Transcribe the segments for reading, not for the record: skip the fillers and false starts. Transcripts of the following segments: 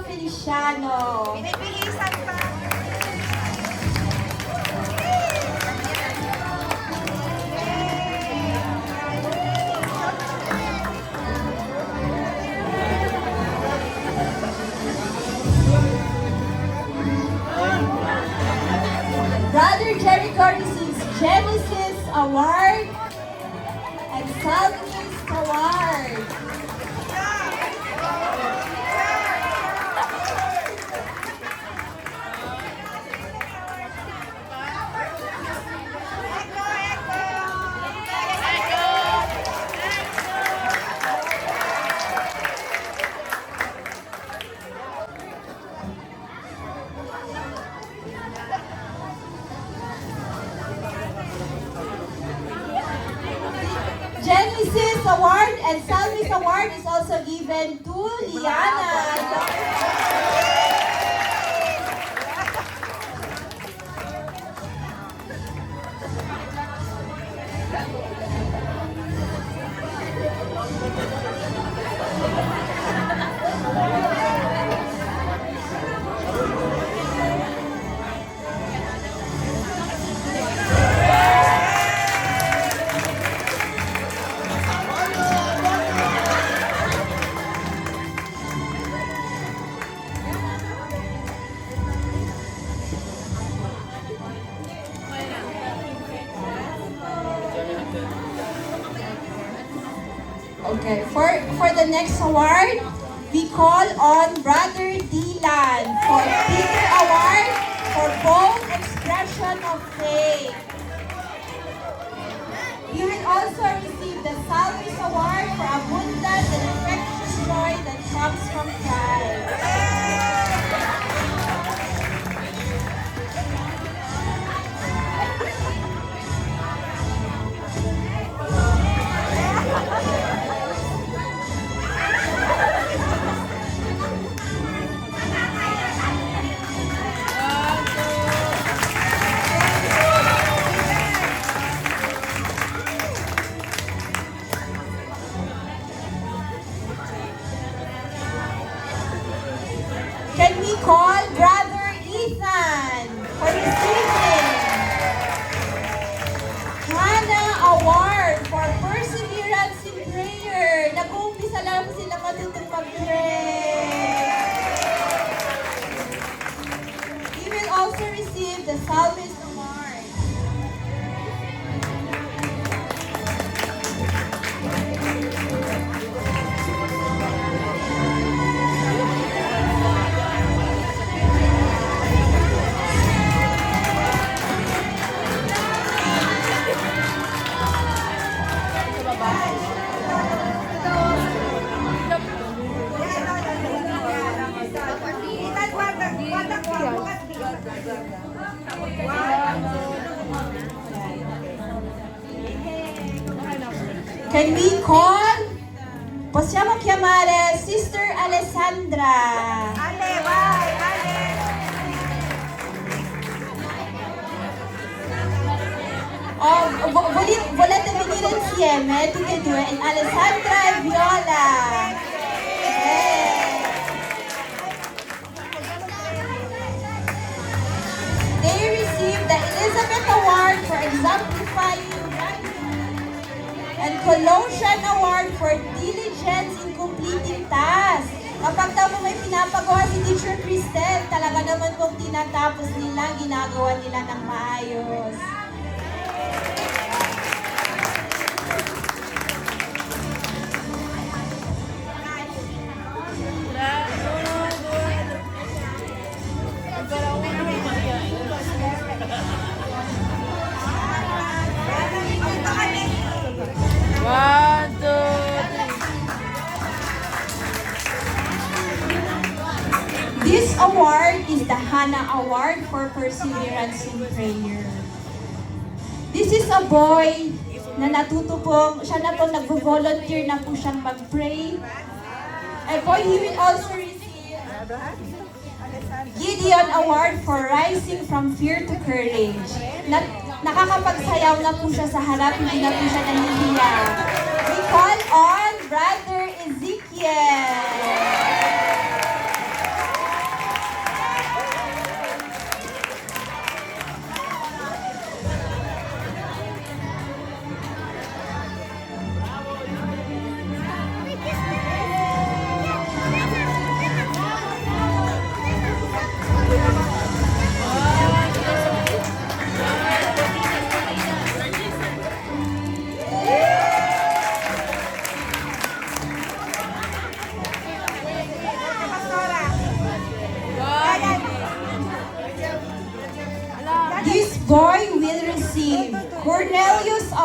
Feliciano. Pinibilisan pa. Brother Jericho receives Genesis Award and Salvist Award. Genesis Award and Salvist Award is also given to Liana. Okay, for the next award, we call on Brother Dylan for Peter Award for bold expression of faith. He will also receive the Salvist Award for abundant and infectious joy that comes from Christ. Can we call Brother Ethan for receiving Hannah Award for Perseverance in Prayer? Nag-uumpisa lang sila matutong mag-pray. He will also receive the Salvist Award. Can we call? Possiamo chiamare Sister Alessandra. Ale, vai, Ale. Oh, volete venire insieme, tutte e due, Alessandra e Viola. Yeah. They received the Elizabeth Award for exemplifying and Colossian Award for diligence in completing tasks. Kapag daw may pinapagawa si Teacher Cristel, talaga naman pong tinatapos nila, ginagawa nila ng maayos. One, two, three. This award is the Hannah Award for Perseverance in Prayer. This is a boy na natuto po, siya na po nag-volunteer na po siyang mag-pray. And boy, he will also receive Gideon Award for rising from fear to courage. Nakakapagsayaw na po siya sa harap, hindi na po siya nahihiya. We call on Brother Ezekiel.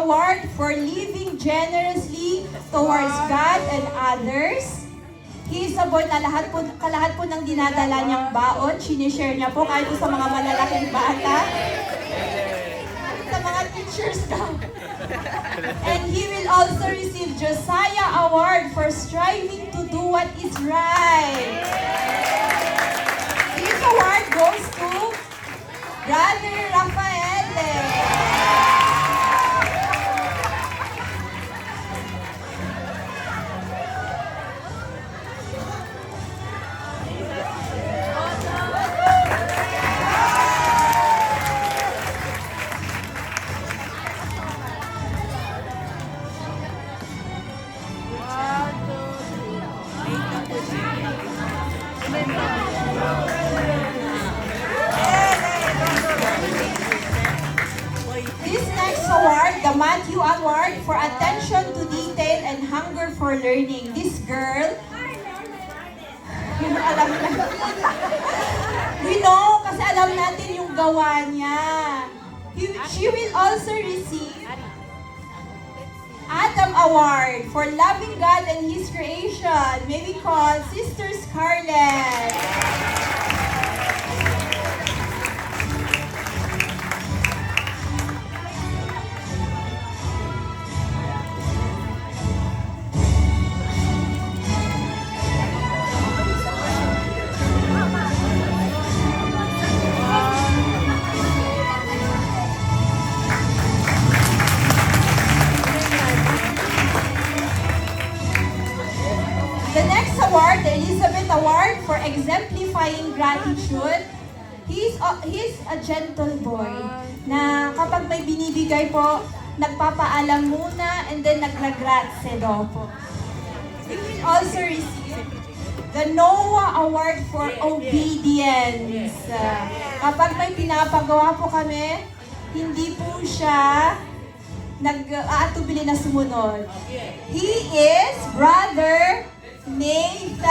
Award for living generously towards God and others. He is about na kalahat po ng dinadala niyang baon, sinishare niya po kahit po sa mga malalaking bata. Sa mga teachers daw. And he will also receive Josiah Award for striving to do what is right. This award goes to Brother Rafael. This next award, the Matthew Award for attention to detail and hunger for learning. This girl, alam na. We know, kasi alam natin yung gawa niya. She will also receive Adam Award for loving God and His creation. May we call Sister Scarlett. The next award, the Elizabeth Award for exemplifying gratitude. He's a gentle boy na kapag may binibigay po, nagpapaalam muna and then nagla-grazie daw po. He will also receive the Noah Award for obedience. Kapag may pinapagawa po kami, hindi po siya nag-aatubili na sumunod. He is Brother Nathan.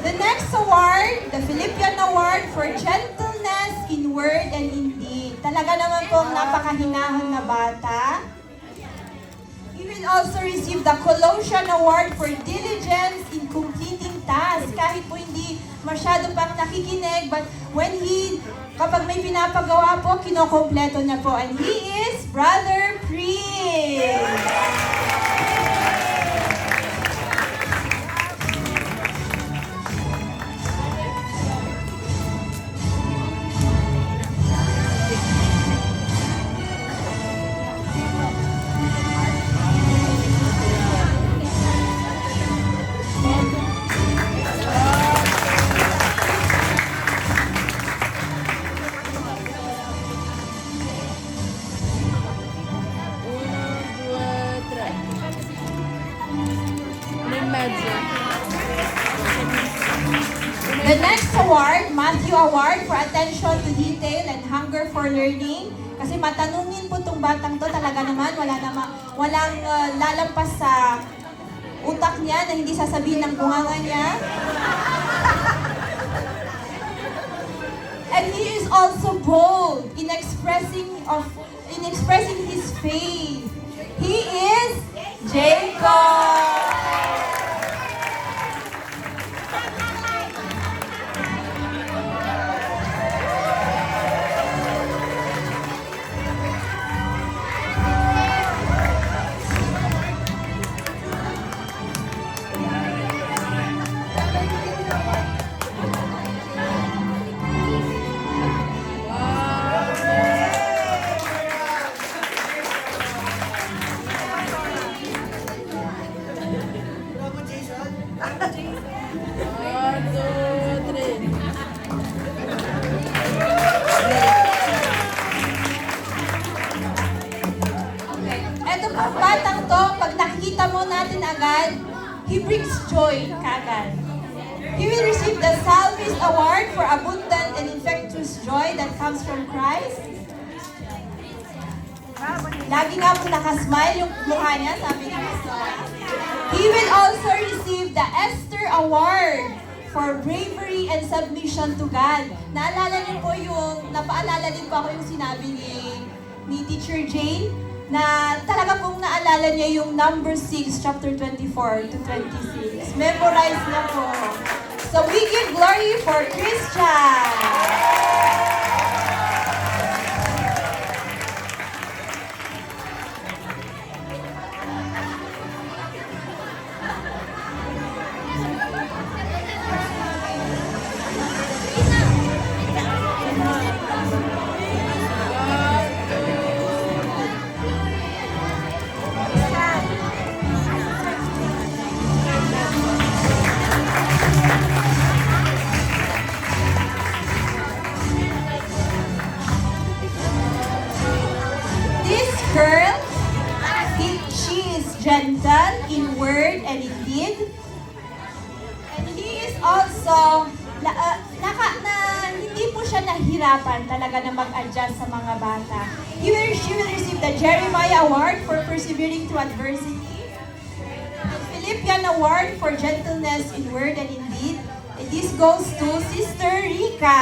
The next award, the Philippian Award for gentleness in word and in deed. Talaga naman pong napakahinahon na bata. He will also receive the Colossian Award for diligence in completing tasks. Kahit po hindi masyado pang nakikinig, but kapag may pinapagawa po, kinokompleto niya po. And he is Brother Prince. The next award, Matthew Award for attention to detail and hunger for learning. Kasi matanungin po tong batang to, talaga naman walang lalampas sa utak niya na hindi sasabihin ng bunganga niya. And he is also bold in expressing his faith. He is Jacob. batang to, pag nakikita mo natin agad, he brings joy kagad. He will receive the Psalmist Award for abundant and infectious joy that comes from Christ. Lagi nga po nakasmile yung mukha niya, sabi ni Pastor. He will also receive the Esther Award for bravery and submission to God. Naalala niyo po napaalala din po ako yung sinabi ni Teacher Jane, na talaga pong naalala niya yung number 6, chapter 24 to 26. Memorize na po. So we give glory for Christian. Girl, she is gentle in word and in deed. And he is also, hindi po siya nahirapan talaga na mag-adjust sa mga bata. She will receive the Jeremiah Award for persevering through adversity. The Philippian Award for gentleness in word and in deed. And this goes to Sister Rica.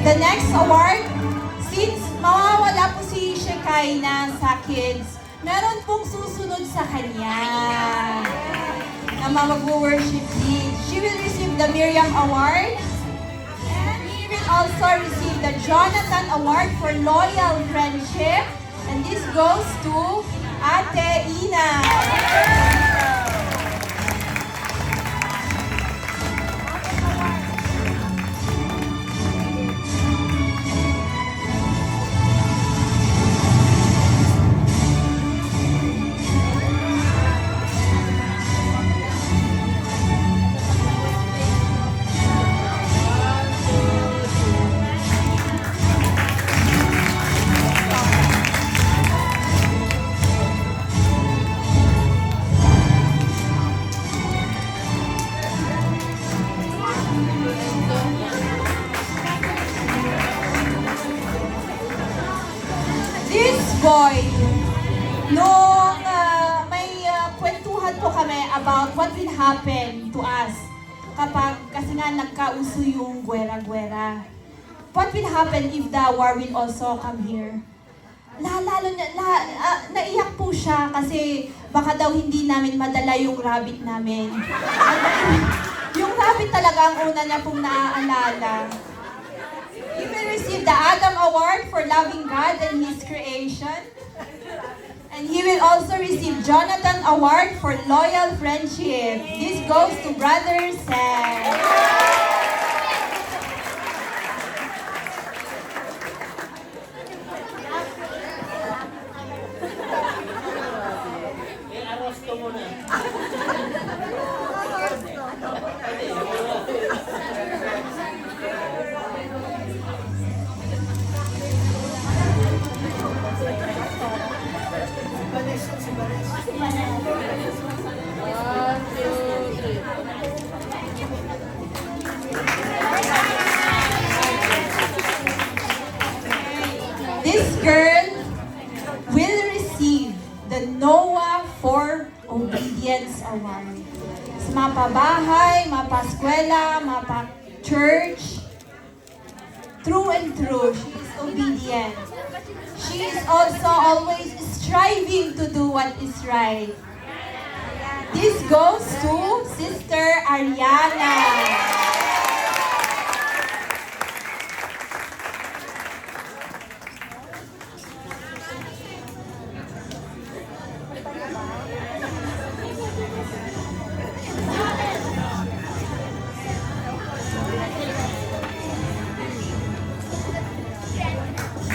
The next award, since mawawala po si Shekinah sa kids, meron pong susunod sa kanya na mag-worship lead. She will receive the Miriam Award, and he will also receive the Jonathan Award for loyal friendship, and this goes to Ate Ina. This boy, nung may kwentuhan po kami about what will happen to us kasi nga nagkauso yung gwera-gwera. What will happen if the war will also come here? Naiyak po siya kasi baka daw hindi namin madala yung rabbit namin. Yung rabbit talaga ang una niya pong naaalala. He will receive the Adam Award for loving God and His creation. And he will also receive Jonathan Award for loyal friendship. This goes to Brother Sam. This girl will receive the Noah for Obedience Award. Sa mapabahay, mapaskwela, mapa-church, through and through, she is obedient. She she is also always striving to do what is right. This goes to Sister Ariana.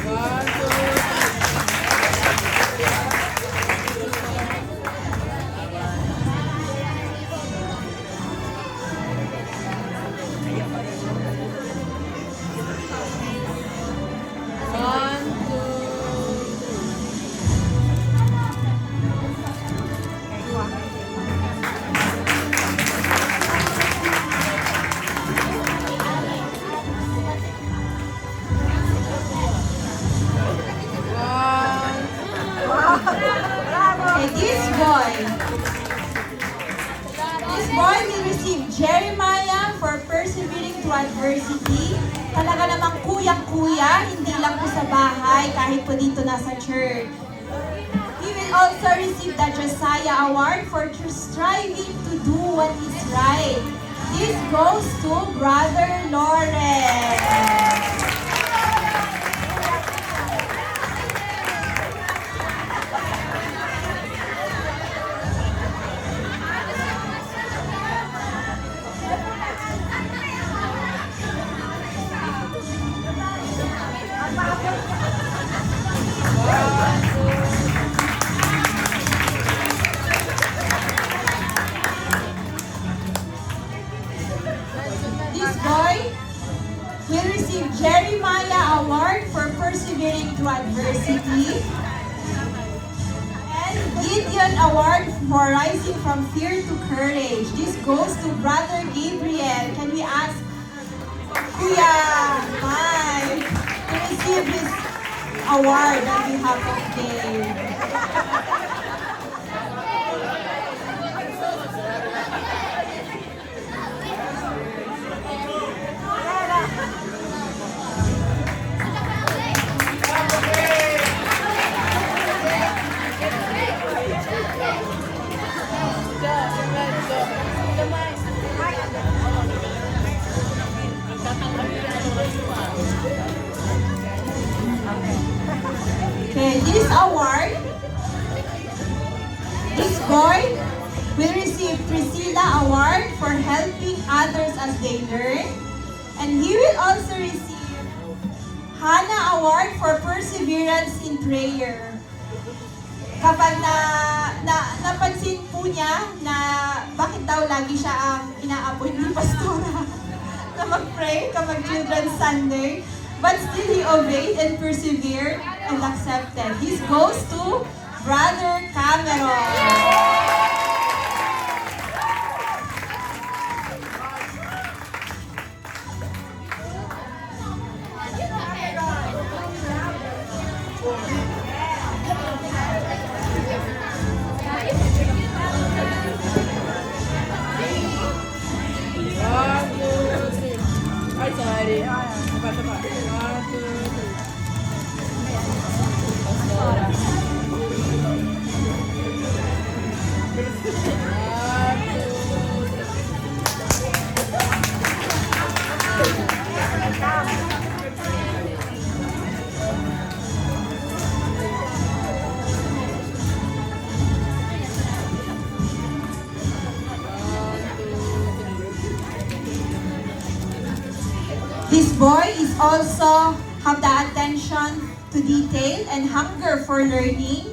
One, two, one, two, one. Bravo! Okay, this boy will receive Jeremiah for persevering to adversity. Talaga namang kuyang-kuya, hindi lang po sa bahay, kahit po dito nasa church. He will also receive the Josiah Award for striving to do what is right. This goes to Brother Lawrence. This boy will receive Jeremiah Award for persevering through adversity and Gideon Award for rising from fear to courage. This goes to Brother Gabriel. Can we ask Kuya Mike to receive this award on behalf of Dave? Okay, this award, this boy will receive Priscilla Award for helping others as they learn. And he will also receive Hannah Award for perseverance in prayer. Kapag napansin po niya na bakit daw lagi siya ang inaapoy ni Pastora na mag-pray kapag Children's Sunday, but still he obeyed and persevered and accepted. This goes to Brother Cameron. One, two, three. Ay, sorry. Tapa. One, two, three. One, two, three. This boy is also have the attention to detail and hunger for learning.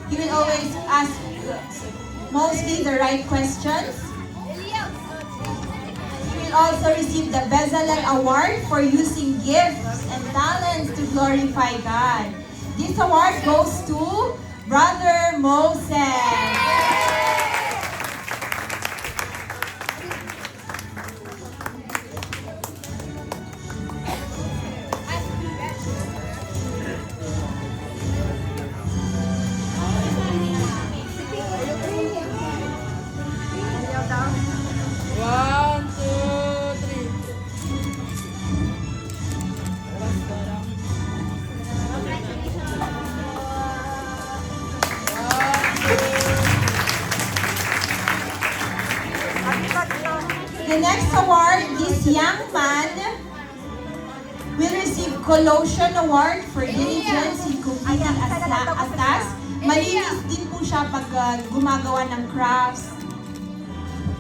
He will always ask mostly the right questions. He will also receive the Bezalel Award for using gifts and talents to glorify God. This award goes to Brother Moses. One, two, three. The next award, this young man will receive Colossian Award for diligence in completing a task. Malinis din po siya pag gumagawa ng crafts.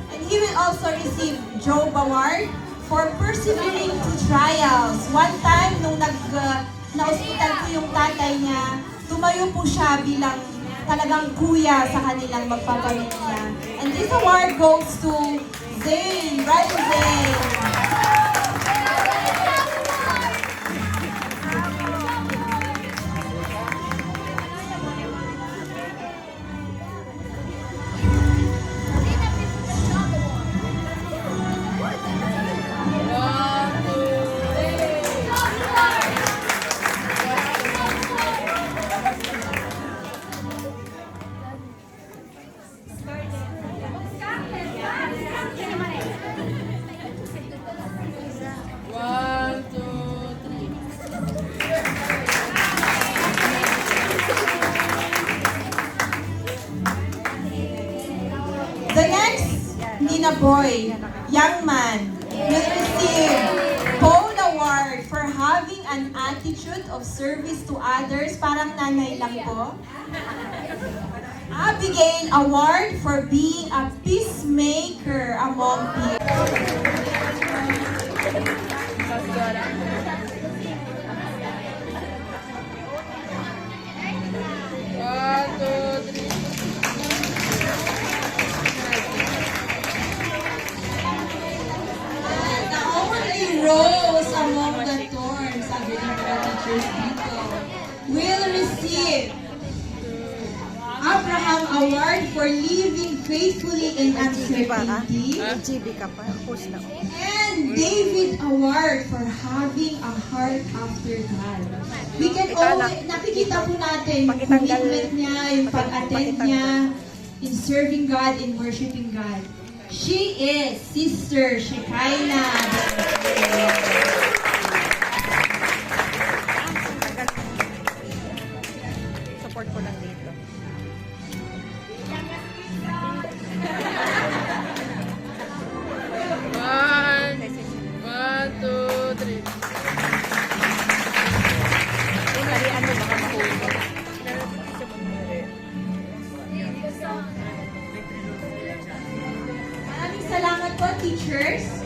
And he will also receive Job Award for persevering to trials. One time, nung na-hospital po yung tatay niya, tumayo po siya bilang talagang kuya sa kanilang magpapamilya. And this award goes to Zane, Brother Zane. One, two, three. The next, Nina Boy, young man, will receive Paul Award for having an attitude of service to others. Parang nanay lang po. Abigail Award for being a peacemaker among people. One, two, three. The only rose among the thorns, sabi ng mga teachers dito, will receive Abraham Award for living faithfully in uncertainty. GB ka pa. Post na. And David Award for having a heart after God. We can always, nakikita po natin yung commitment niya, yung pag-attend niya in serving God, in worshiping God. She is Sister Shekinah. Support ko lang dito. One, two, three. Yung halian mo baka mahulog. Maraming salamat po, teachers.